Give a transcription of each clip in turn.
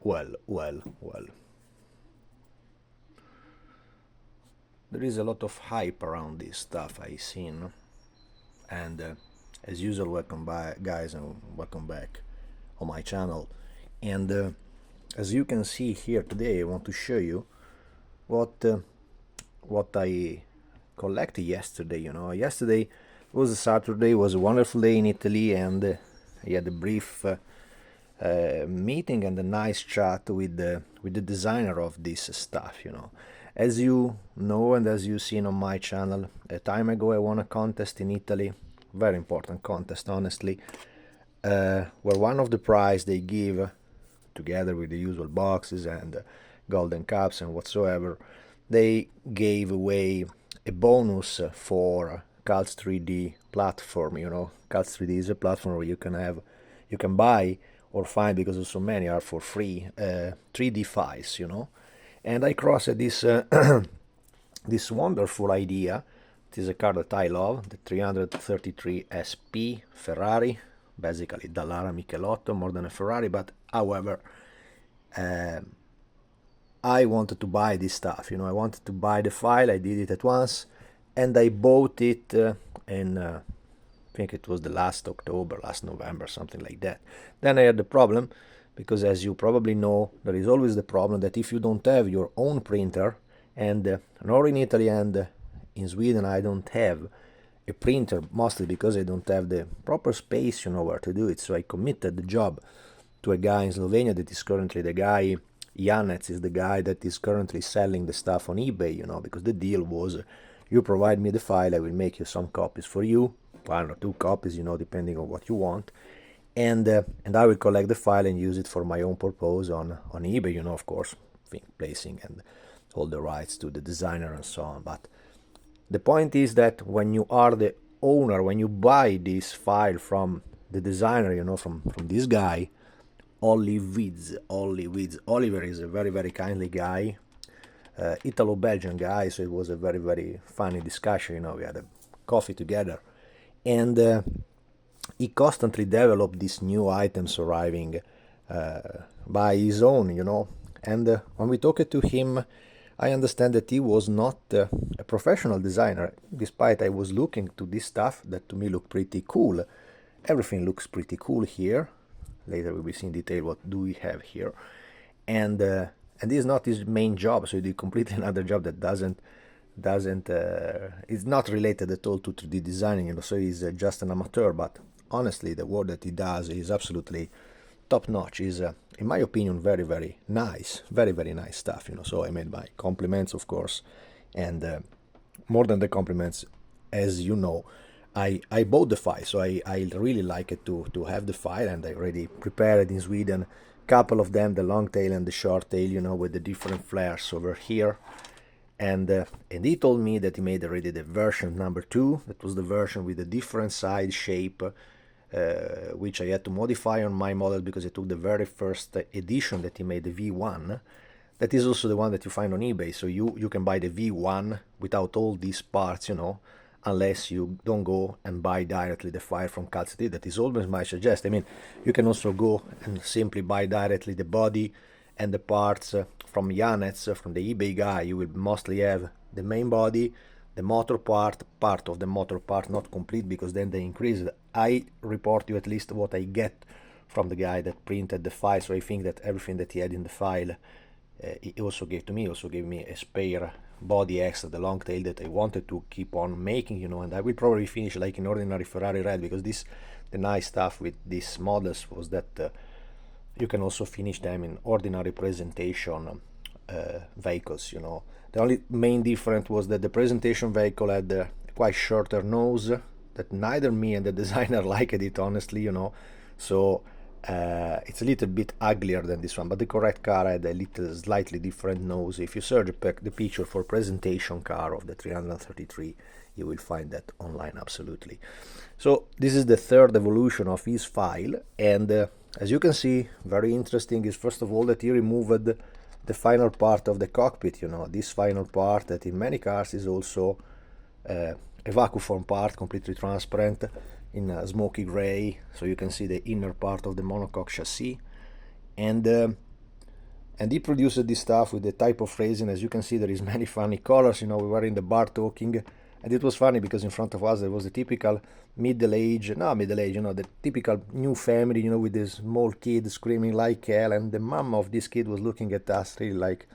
Well. There is a lot of hype around this stuff I seen, and as usual, welcome back, guys, and welcome back on my channel. And as you can see here today, I want to show you what I collected yesterday. Yesterday was a Saturday, was a wonderful day in Italy, and I had a brief meeting and a nice chat with the designer of this stuff. As you know and as you've seen on my channel, a time ago I won a contest in Italy, very important contest, honestly, where one of the prize they give, together with the usual boxes and golden cups and whatsoever, they gave away a bonus for Cults3d platform. Cults3d is a platform where you can buy or find, because of so many are for free, 3D files. And I crossed this this wonderful idea. It is a car that I love, the 333 SP Ferrari, basically Dallara Michelotto, more than a Ferrari, but however, I wanted to buy this stuff. I wanted to buy the file. I did it at once, and I bought it in I think it was the last October, last November, something like that. Then I had the problem, because as you probably know, there is always the problem that if you don't have your own printer, and nor in Italy and in Sweden I don't have a printer, mostly because I don't have the proper space, where to do it. So I committed the job to a guy in Slovenia that is currently the guy, Janec is the guy that is currently selling the stuff on eBay, because the deal was, you provide me the file, I will make you some copies for you, 1 or 2 copies, depending on what you want, and I will collect the file and use it for my own purpose on eBay, of course, placing and all the rights to the designer and so on. But the point is that when you are the owner, when you buy this file from the designer, from this guy, olivizzle. Oliver is a very, very kindly guy, Italo-Belgian guy, so it was a very, very funny discussion. We had a coffee together, and he constantly developed these new items arriving by his own, and when we talked to him, I understand that he was not a professional designer, despite I was looking to this stuff that to me looked pretty cool. Everything looks pretty cool here. Later we will see in detail what do we have here, and this is not his main job, so he did completely another job that doesn't is not related at all to 3D designing, so he's just an amateur. But honestly, the work that he does is absolutely top notch. Is in my opinion very, very nice, very, very nice stuff. So I made my compliments, of course, and more than the compliments, as you know, I bought the file, so I really like it to have the file, and I already prepared in Sweden couple of them, the long tail and the short tail, with the different flares over here. And he told me that he made already the version number 2. That was the version with the different side shape, which I had to modify on my model, because I took the very first edition that he made, the V1. That is also the one that you find on eBay, so you can buy the V1 without all these parts, unless you don't go and buy directly the file from Cults3d. That is always my suggestion. I mean, you can also go and simply buy directly the body and the parts from Janec, from the eBay guy. You will mostly have the main body, the motor part of the motor part, not complete, because then they increase it. I report you at least what I get from the guy that printed the file, so I think that everything that he had in the file, he also gave to me. He also gave me a spare body extra, the long tail, that I wanted to keep on making, and I will probably finish like an ordinary Ferrari red, because the nice stuff with these models was that you can also finish them in ordinary presentation vehicles. The only main difference was that the presentation vehicle had a quite shorter nose, that neither me and the designer liked it, honestly, so it's a little bit uglier than this one, but the correct car had a little slightly different nose. If you search the picture for presentation car of the 333, you will find that online, absolutely. So this is the third evolution of his file, and as you can see, very interesting is first of all that he removed the final part of the cockpit. This final part that in many cars is also a vacuum form part, completely transparent, in smoky gray, so you can see the inner part of the monocoque chassis. And And he produced this stuff with the type of resin. As you can see, there is many funny colors. We were in the bar talking, and it was funny because in front of us there was a typical the typical new family, with this small kid screaming like hell, and the mom of this kid was looking at us really like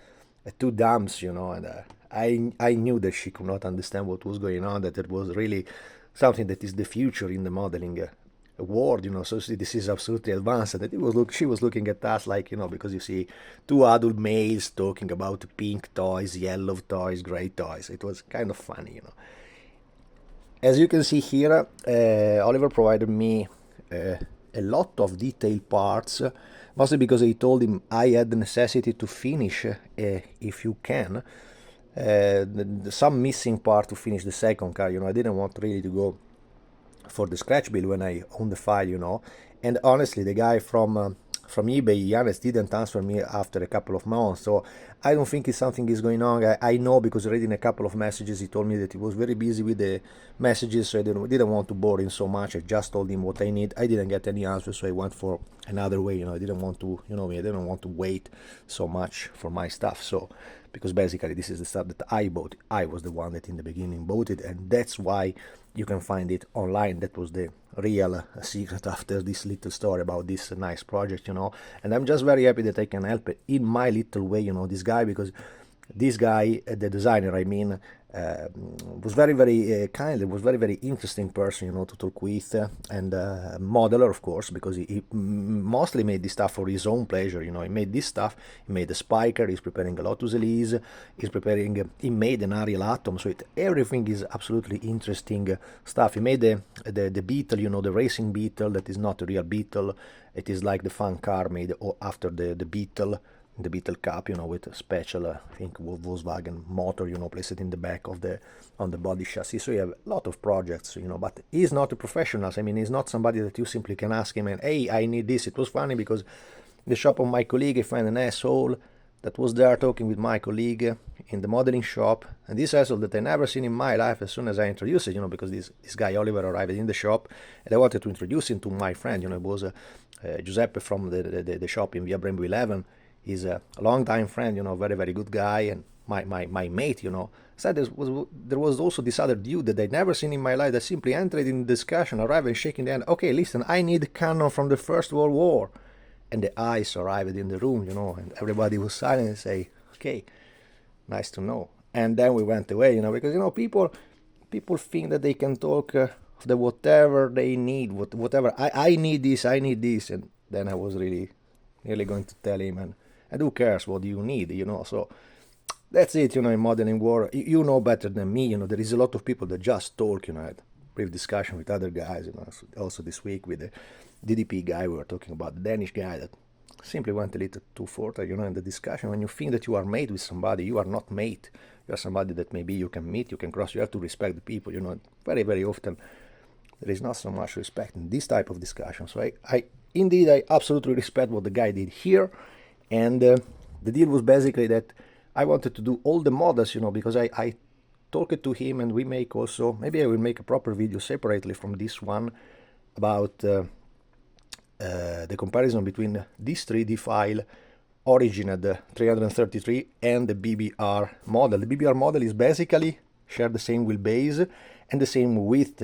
two dumps, and I knew that she could not understand what was going on, that it was really something that is the future in the modeling world, so see, this is absolutely advanced. And she was looking at us like, because you see two adult males talking about pink toys, yellow toys, gray toys. It was kind of funny. As you can see here, Oliver provided me a lot of detailed parts, mostly because I told him I had the necessity to finish, if you can, some missing part to finish the second car. I didn't want really to go for the scratch build when I own the file, and honestly, the guy from eBay, Yanis, didn't answer me after a couple of months, so I don't think something is going on. I know, because reading a couple of messages, he told me that he was very busy with the messages, so I didn't want to bore him so much. I just told him what I need. I didn't get any answer, so I went for another way. I didn't want to, I didn't want to wait so much for my stuff. So, because basically this is the stuff that I bought. I was the one that in the beginning bought it, and that's why you can find it online. That was the real secret after this little story about this nice project, and I'm just very happy that I can help in my little way, this guy, because this guy, the designer, I mean, was very, very kind. Was very, very interesting person, to talk with, and modeler, of course, because he mostly made this stuff for his own pleasure. He made this stuff. He made a spiker. He's preparing a Lotus Elise. He made an Ariel Atom. So everything is absolutely interesting stuff. He made the Beetle, the racing Beetle that is not a real Beetle. It is like the fun car made after the Beetle. The Beetle Cup, with a special, I think, Volkswagen motor, placed in the back of on the body chassis. So you have a lot of projects, but he's not a professional. I mean, he's not somebody that you simply can ask him and, hey, I need this. It was funny because in the shop of my colleague, I found an asshole that was there talking with my colleague in the modeling shop, and this asshole that I never seen in my life. As soon as I introduced it, because this guy Oliver arrived in the shop, and I wanted to introduce him to my friend. It was Giuseppe from the shop in Via Brembo 11. He's a long-time friend, very, very good guy, and my mate, said there was also this other dude that I'd never seen in my life that simply entered in discussion, arrived and shaking the hand. Okay, listen, I need cannon from the First World War. And the eyes arrived in the room, and everybody was silent and say, okay, nice to know. And then we went away, because, people think that they can talk the whatever they need, whatever. I need this, and then I was really going to tell him, and who cares what you need, so that's it, in modeling war. You know better than me, there is a lot of people that just talk, I had brief discussion with other guys, also this week with the DDP guy. We were talking about the Danish guy that simply went a little too far, in the discussion. When you think that you are mate with somebody, you are not mate. You are somebody that maybe you can meet, you can cross, you have to respect the people, very, very often there is not so much respect in this type of discussion. So I absolutely respect what the guy did here. And the deal was basically that I wanted to do all the models, because I talked to him, and we make also, maybe I will make a proper video separately from this one about the comparison between this 3D file origin at the 333 and the BBR model. The BBR model is basically share the same wheelbase and the same width,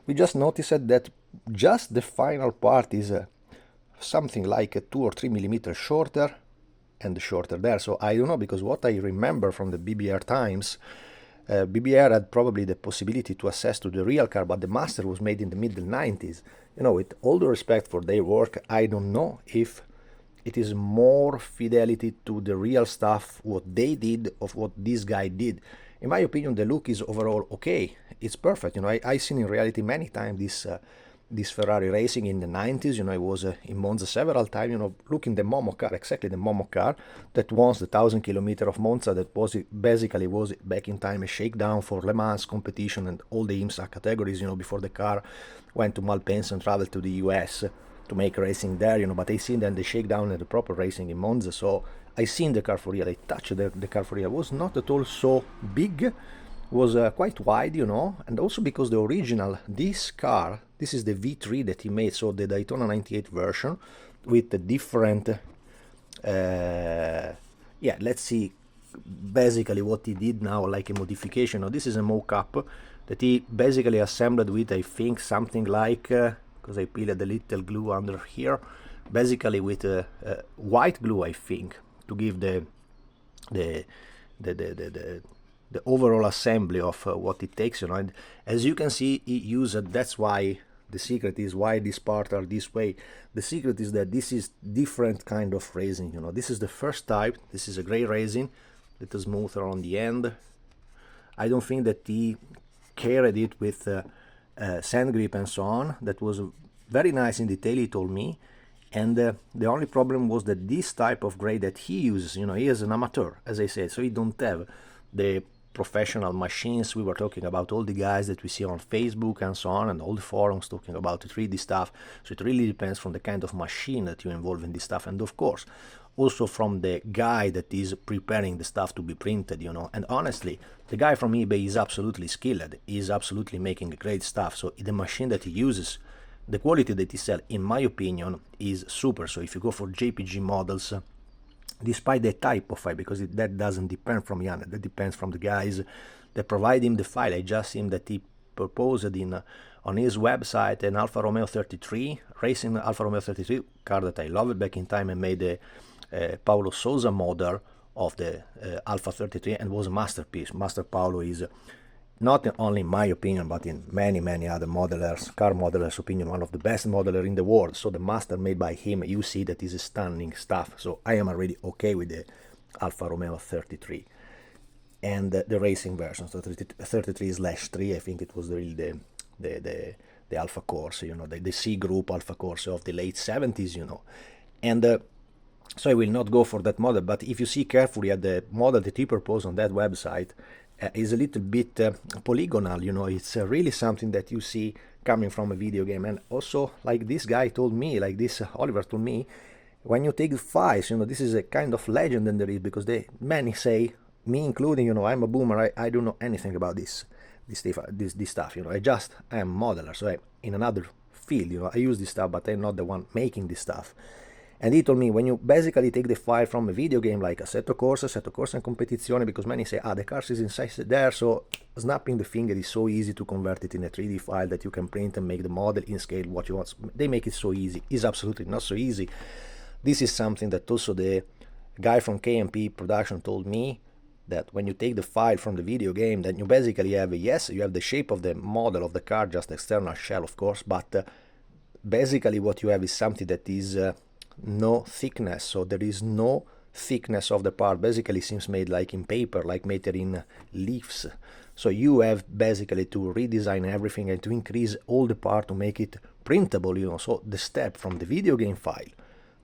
We just noticed that just the final part is something like a 2 or 3 millimeters shorter and shorter there. So I don't know, because what I remember from the BBR times, BBR had probably the possibility to access to the real car, but the master was made in the middle 90s. With all the respect for their work, I don't know if it is more fidelity to the real stuff, what they did, of what this guy did. In my opinion, the look is overall okay. It's perfect. I've seen in reality many times this Ferrari racing in the 90s. I was in Monza several times, looking the Momo car, exactly the Momo car that won the 1,000 kilometer of Monza, that was basically was back in time a shakedown for Le Mans competition and all the IMSA categories, before the car went to Malpensa and traveled to the US to make racing there, but I seen then the shakedown and the proper racing in Monza. So I seen the car for real. I touched the car for real. It was not at all so big, was quite wide, and also because the original, this car, this is the V3 that he made, so the Daytona 98 version with the different Yeah, let's see basically what he did now, like a modification. Now this is a mock-up that he basically assembled with, I think, something like, because I peeled a little glue under here, basically with white glue, I think, to give the the the the the, the, the overall assembly of what it takes, you know. And as you can see, he used, that's why the secret is why these parts are this way. The secret is that this is different kind of resin, you know. This is the first type. This is a gray resin, little smoother on the end. I don't think that he carried it with sand grip and so on. That was very nice in detail, he told me. And the only problem was that this type of gray that he uses, you know, he is an amateur, as I said, so he don't have the professional machines. We were talking about all the guys that we see on Facebook and so on, and all the forums talking about the 3D stuff. So it really depends from the kind of machine that you involve in this stuff, and of course also from the guy that is preparing the stuff to be printed, you know. And honestly, the guy from eBay is absolutely skilled. He is absolutely making great stuff. So the machine that he uses, the quality that he sells, in my opinion, is super. So if you go for JPG models, despite the type of file, because that doesn't depend from Jan, that depends from the guys that provide him the file. I just seen that he proposed in on his website an Alfa Romeo 33, racing Alfa Romeo 33 car that I loved back in time, and made a Paulo Sousa model of the Alfa 33, and was a masterpiece. Master Paulo is not only in my opinion, but in many other modelers, car modelers' opinion, one of the best modeler in the world. So the master made by him, you see that is stunning stuff. So I am already okay with the Alfa Romeo 33 and the racing version. So 33/3, I think it was really the Alfa Corse, you know, the C group Alfa Corse of the late 70s, you know. And so I will not go for that model, but if you see carefully at the model that he proposed on that website, is a little bit polygonal, you know. It's really something that you see coming from a video game. And also, like this guy told me, like this Oliver told me, when you take the files, you know, this is a kind of legend in there is, because many say, me including, you know, I'm a boomer, I don't know anything about this stuff, you know. I am a modeler, so I'm in another field, you know. I use this stuff, but I'm not the one making this stuff. And he told me, when you basically take the file from a video game like Assetto Corsa and Competizione, because many say, the cars is inside there, so snapping the finger is so easy to convert it in a 3D file that you can print and make the model in scale what you want. They make it so easy. It's absolutely not so easy. This is something that also the guy from KMP Production told me, that when you take the file from the video game, then you basically have, yes, you have the shape of the model of the car, just external shell, of course, but basically what you have is something that is no thickness. So there is no thickness of the part. Basically seems made like in paper, like made in leaves. So you have basically to redesign everything and to increase all the part to make it printable, you know. So the step from the video game file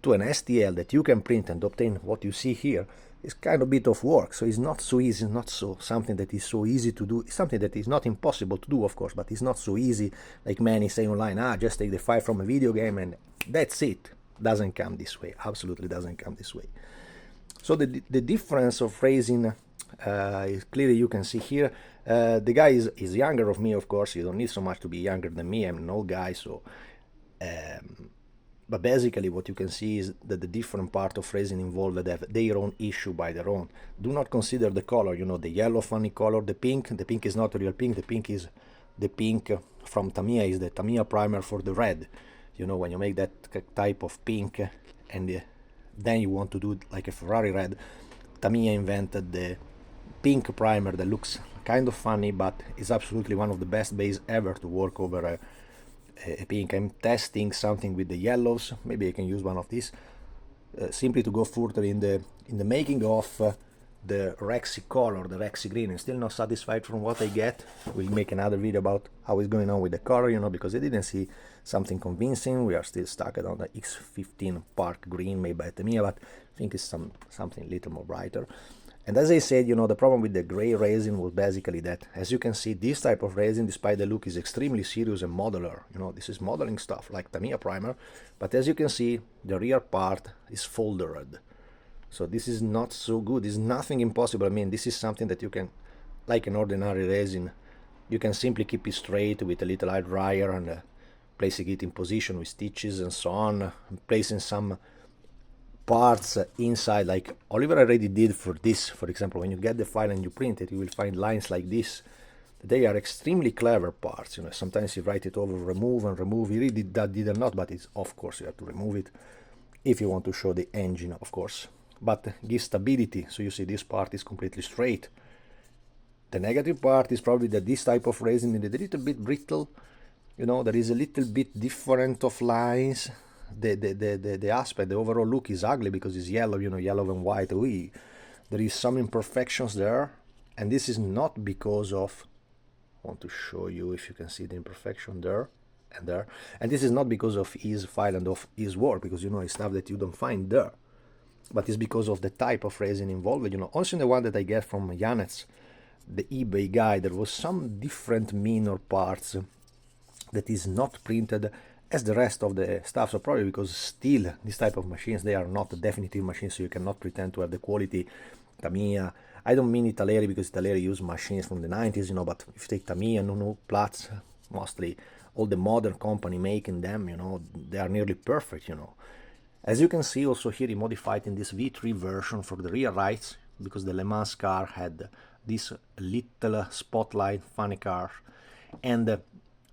to an STL that you can print and obtain what you see here is kind of a bit of work. So it's not so easy, not so something that is so easy to do. It's something that is not impossible to do, of course, but it's not so easy like many say online, just take the file from a video game and that's it. Doesn't come this way. Absolutely doesn't come this way. So the difference of raising is clearly, you can see here. The guy is younger of me, of course. You don't need so much to be younger than me. I'm an old guy, so but basically what you can see is that the different part of resin involved have their own issue by their own. Do not consider the color, you know, the yellow funny color, the pink is not a real pink. The pink is the pink from Tamiya, is the Tamiya primer for the red. You know, when you make that type of pink and then you want to do it like a Ferrari red, Tamiya invented the pink primer that looks kind of funny, but is absolutely one of the best base ever to work over a pink. I'm testing something with the yellows. Maybe I can use one of these simply to go further in the making of the Rexy color, the Rexy green. I'm still not satisfied from what I get. We'll make another video about how it's going on with the color, you know, because I didn't see something convincing. We are still stuck on the X15 Park green made by Tamiya, but I think it's something a little more brighter. And as I said, you know, the problem with the gray resin was basically that, as you can see, this type of resin, despite the look, is extremely serious and modular. You know, this is modeling stuff like Tamiya primer, but as you can see, the rear part is folded. So this is not so good. It's nothing impossible. I mean, this is something that you can, like an ordinary resin, you can simply keep it straight with a little eye dryer and placing it in position with stitches and so on, placing some parts inside, like Oliver already did for this. For example, when you get the file and you print it, you will find lines like this. They are extremely clever parts. Sometimes you write it over, remove and remove. He really did or not, but it's, of course, you have to remove it if you want to show the engine, of course. But gives stability. So you see this part is completely straight. The negative part is probably that this type of resin is a little bit brittle. There is a little bit different of lines. The aspect, the overall look is ugly because it's yellow, yellow and white. There is some imperfections there, and this is not because of, I want to show you if you can see the imperfection there and there, and this is not because of his file and of his work, because it's stuff that you don't find there, but it's because of the type of resin involved. Also in the one that I get from Janets, the eBay guy, there was some different minor parts that is not printed as the rest of the stuff. So probably because still this type of machines, they are not definitive machines, so you cannot pretend to have the quality. Tamiya, I don't mean Italeri because Italeri use machines from the 90s, but if you take Tamiya, Nunu, Platz, mostly all the modern company making them, they are nearly perfect, As you can see also here, he modified in this V3 version for the rear lights, because the Le Mans car had this little spotlight, funny car, and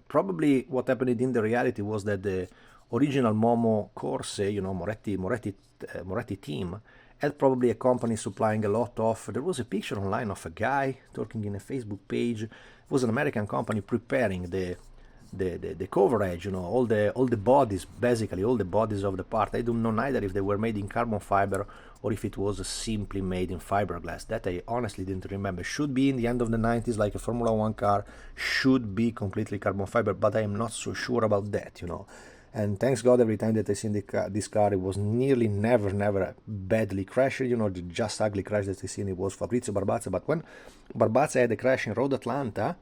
probably what happened in the reality was that the original Momo Corse, Moretti team, had probably a company supplying a lot of. There was a picture online of a guy talking in a Facebook page. It was an American company preparing the coverage, all the bodies, basically all the bodies of the part. I don't know neither if they were made in carbon fiber or if it was simply made in fiberglass. That I honestly didn't remember. Should be in the end of the 90s, like a Formula 1 car, should be completely carbon fiber, but I am not so sure about that, And thanks God, every time that I seen this car, it was nearly never badly crashed. The just ugly crash that I seen, it was Fabrizio Barbazza. But when Barbazza had a crash in Road Atlanta,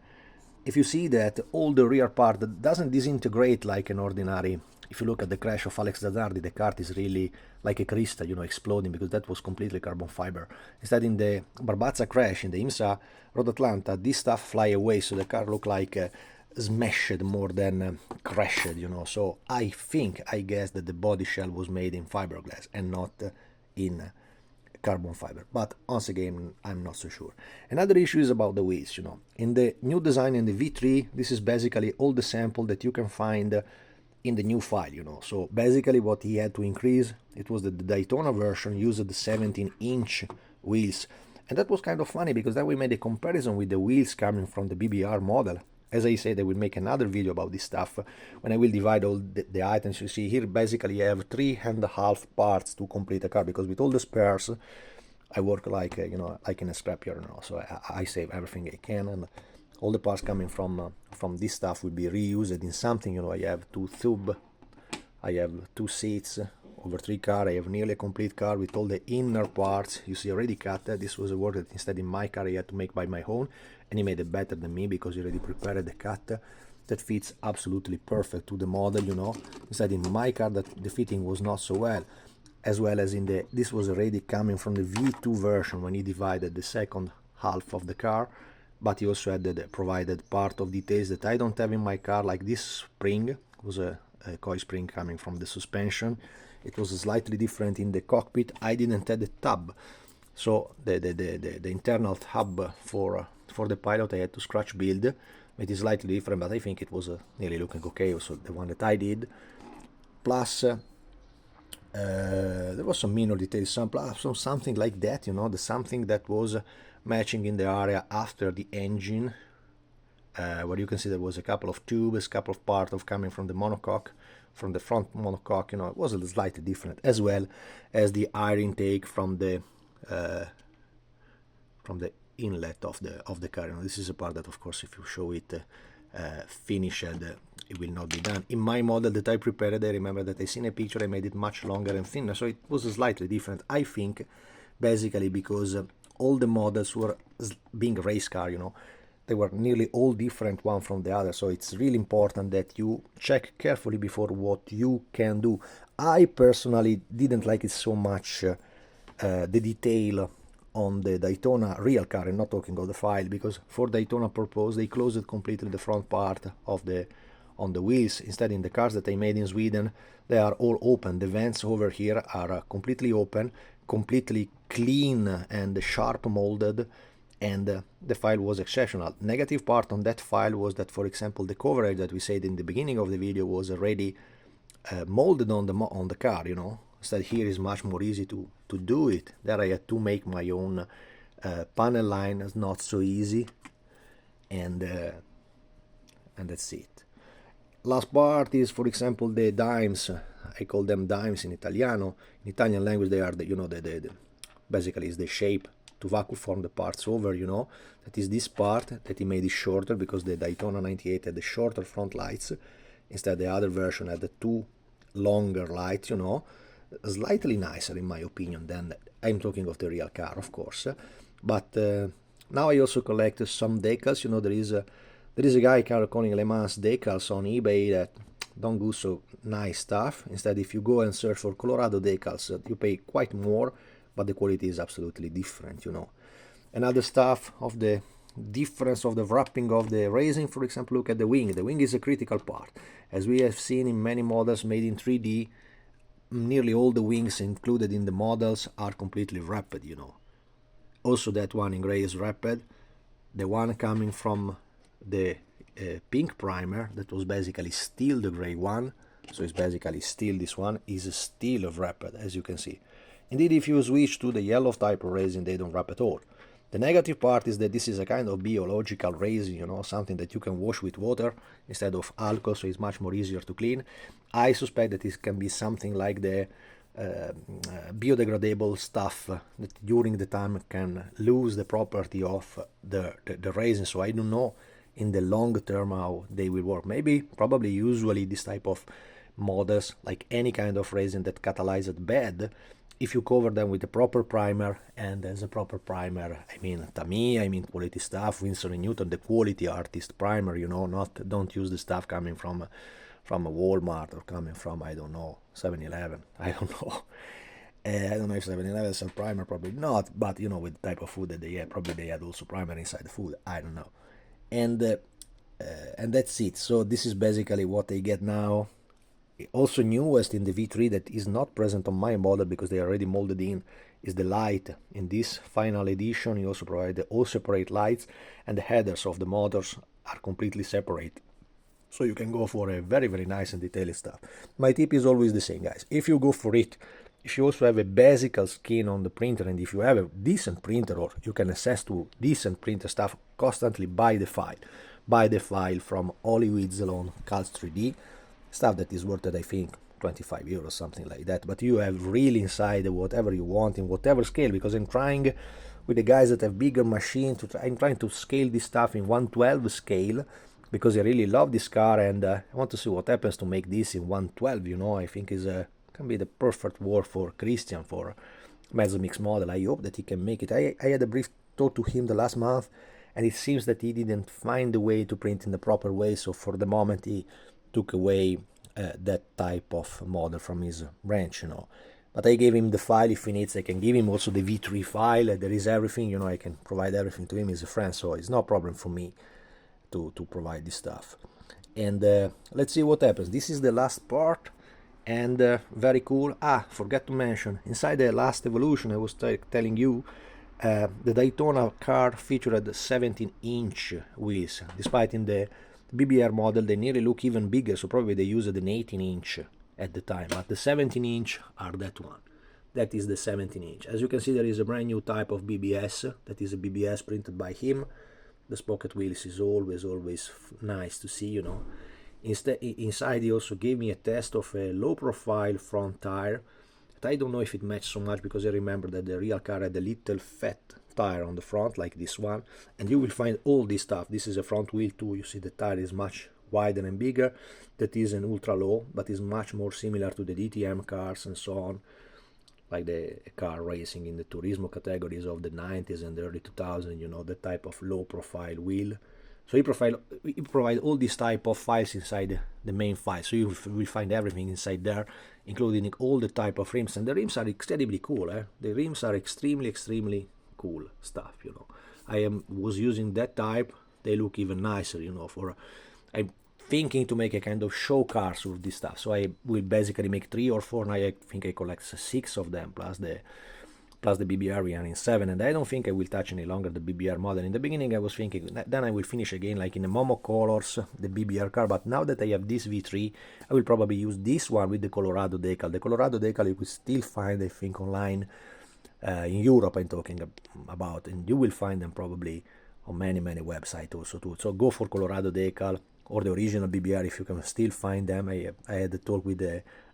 if you see that all the rear part doesn't disintegrate like an ordinary, if you look at the crash of Alex Zazzardi, the car is really like a crystal, exploding, because that was completely carbon fiber. Instead, in the Barbazza crash, in the IMSA Road Atlanta, this stuff fly away, so the car looked like smashed more than crashed, So I guess that the body shell was made in fiberglass and not in carbon fiber, but once again, I'm not so sure. Another issue is about the wheels. In the new design in the V3, this is basically all the sample that you can find in the new file. So basically what he had to increase, it was that the Daytona version used the 17-inch wheels, and that was kind of funny because then we made a comparison with the wheels coming from the BBR model. As I said, I will make another video about this stuff when I will divide all the items. You see here, basically I have 3.5 parts to complete a car, because with all the spares, I work like like in a scrapyard, so I save everything I can, and all the parts coming from this stuff will be reused in something. I have 2 tubes, I have 2 seats, over 3 cars. I have nearly a complete car with all the inner parts. You see already cut. This was a work that instead in my car I had to make by my own, and he made it better than me because he already prepared the cut that fits absolutely perfect to the model. Instead in my car that the fitting was not so well as in this was already coming from the V2 version when he divided the second half of the car, but he also had the provided part of details that I don't have in my car, like this spring was a coil spring coming from the suspension. It was slightly different in the cockpit. I didn't have the tub, so the internal hub for the pilot I had to scratch build. It is slightly different, but I think it was nearly looking okay, also the one that I did. Plus there was some minor details, something like that, the something that was matching in the area after the engine, where you can see there was a couple of tubes, couple of parts of coming from the monocoque, from the front monocoque. It was a slightly different, as well as the air intake from the inlet of the car. This is a part that, of course, if you show it finished, it will not be done. In my model that I prepared, I remember that I seen a picture, I made it much longer and thinner, so it was slightly different. I think basically because all the models were, being race car, they were nearly all different one from the other, so it's really important that you check carefully before what you can do. I personally didn't like it so much, the detail on the Daytona real car. I'm not talking of the file, because for Daytona purpose they closed completely the front part of the on the wheels. Instead, in the cars that I made in Sweden, they are all open. The vents over here are completely open, completely clean and sharp molded, and the file was exceptional. Negative part on that file was that, for example, the coverage that we said in the beginning of the video was already molded on the car, you know. Instead, here is much more easy to do it. There I had to make my own panel line. It's not so easy, and that's it. Last part is, for example, the dimes. I call them dimes in Italiano. In Italian language, they are the basically is the shape to vacuum form the parts over, you know. That is this part that he made it shorter because the Daytona 98 had the shorter front lights. Instead, the other version had the two longer lights, you know. Slightly nicer, in my opinion, than I'm talking of the real car, of course. But now I also collect some decals. You know, there is a guy calling Le Mans decals on eBay that don't do so nice stuff. Instead, if you go and search for Colorado decals, you pay quite more, but the quality is absolutely different, you know. Another stuff of the difference of the wrapping of the racing, for example, look at the wing. The wing is a critical part. As we have seen in many models made in 3D, nearly all the wings included in the models are completely wrapped, you know. Also that one in gray is wrapped. The one coming from the pink primer, that was basically still the gray one, so it's basically still this one, is still wrapped, as you can see. Indeed, if you switch to the yellow type of resin, they don't wrap at all. The negative part is that this is a kind of biological resin, you know, something that you can wash with water instead of alcohol, so it's much more easier to clean. I suspect that this can be something like the biodegradable stuff that during the time can lose the property of the resin, so I don't know in the long term how they will work. Maybe, probably, usually this type of models, like any kind of resin that catalyzed bad, if you cover them with a proper primer, and as a proper primer, I mean Tamiya, I mean quality stuff, Winsor & Newton, the quality artist primer, you know, don't use the stuff coming from a Walmart or coming from, I don't know, 7-Eleven, I don't know. I don't know if 7-Eleven sell primer, probably not, but you know, with the type of food that they have, probably they had also primer inside the food, I don't know. And that's it. So this is basically what I get now. Also newest in the V3 that is not present on my model because they are already molded in is the light. In this final edition you also provide the all separate lights, and the headers of the motors are completely separate, so you can go for a very, very nice and detailed stuff. My tip is always the same, guys. If you go for it, if you also have a basic skin on the printer, and if you have a decent printer or you can access to decent printer stuff, constantly buy the file. Buy the file from olivizzle on Cults3d, stuff that is worth, I think, 25 euros, something like that. But you have really inside whatever you want in whatever scale, because I'm trying with the guys that have bigger machines, I'm trying to scale this stuff in 1/12 scale, because I really love this car, and I want to see what happens to make this in 1/12, you know. I think is can be the perfect work for Christian, for Mezzo Mix model. I hope that he can make it. I had a brief talk to him the last month, and it seems that he didn't find a way to print in the proper way, so for the moment he took away that type of model from his branch, you know. But I gave him the file if he needs. I can give him also the V3 file. There is everything, you know. I can provide everything to him. He's a friend, so it's no problem for me to provide this stuff. And let's see what happens. This is the last part, and very cool. Forget to mention, inside the last evolution I was telling you, the Daytona car featured 17-inch wheels, despite in the BBR model they nearly look even bigger, so probably they used an 18-inch at the time, but the 17-inch are that one. That is the 17-inch. As you can see, there is a brand new type of BBS, that is a BBS printed by him. The sprocket wheels is always nice to see, you know. Inside he also gave me a test of a low profile front tire. I don't know if it matched so much, because I remember that the real car had a little fat tire on the front like this one, and you will find all this stuff. This is a front wheel too. You see the tire is much wider and bigger. That is an ultra low, but is much more similar to the DTM cars and so on, like the car racing in the Turismo categories of the 90s and the early 2000s, you know, the type of low profile wheel. So he provide all these type of files inside the main file, so you will find everything inside there, including all the type of rims, and the rims are incredibly cool. The rims are extremely cool stuff, you know. Was using that type. They look even nicer, you know. I thinking to make a kind of show cars with this stuff. So I will basically make 3 or 4. Now I think I collect 6 of them plus the BBR we are in 7, and I don't think I will touch any longer the BBR model. In the beginning I was thinking then I will finish again like in the Momo colors the BBR car, but now that I have this V3 I will probably use this one with the Colorado decal. The Colorado decal you will still find, I think, online in Europe I'm talking about, and you will find them probably on many websites also too. So go for Colorado decal or the original BBR if you can still find them. I had a talk with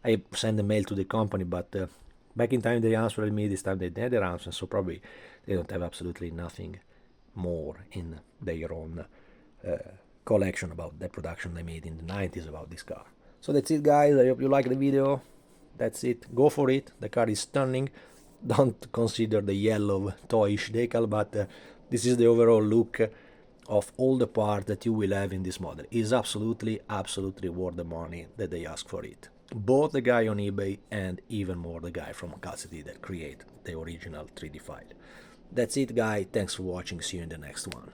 I sent a mail to the company, but back in time they answered me. This time they never answered, so probably they don't have absolutely nothing more in their own collection about the production they made in the 90s about this car. So that's it, guys. I hope you like the video. That's it. Go for it. The car is stunning. Don't consider the yellow toyish decal, but this is the overall look of all the parts that you will have in this model. Is absolutely worth the money that they ask for it. Both the guy on eBay and even more the guy from Cults3d that create the original 3D file. That's it, guys. Thanks for watching. See you in the next one.